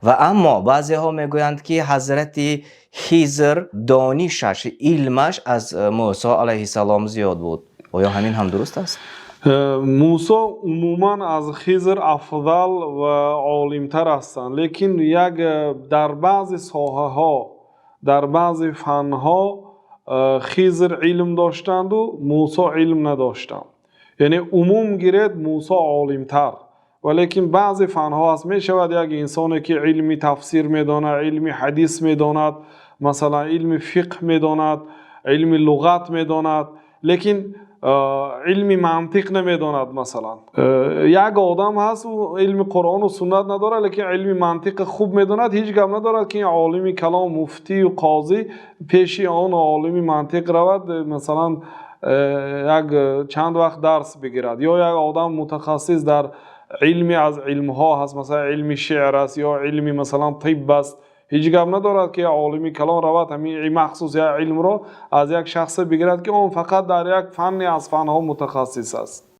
و اما بعضی ها میگویند که حضرت خضر دانشش علمش از موسی علیه السلام زیاد بود. آیا همین هم درست است؟ موسی عموما از خضر افضل و عالمتر هستند، لیکن یک در بعضی ساحه ها در بعضی فن ها خضر علم داشتند و موسی علم نداشتند. یعنی عموم گیرد موسی عالمتر، ولیکن بعضی فن ها هست می شود یک انسانی که علمی تفسیر میداند، علمی حدیث میداند، مثلا علم فقه میداند، علم لغت میداند، لیکن علمی منطق نمیداند. مثلا یک آدم هست و علم قرآن و سنت نداره لیکن علمی منطق خوب میداند، هیچ گپ ندارد که این عالم کلام مفتی و قاضی پیش آن عالم منطق رود مثلا یک چند وقت درس بگیرد. یا یک آدم متخصص در علمی از علم ها هست، مثلا علم شعر است یا علمی مثلا طب است، هیچ گپ ندارد که عالمی کلام رواد همین مخصوص یا علم رو از یک شخص بگیرد که اون فقط در یک فنی از فنها متخصص است.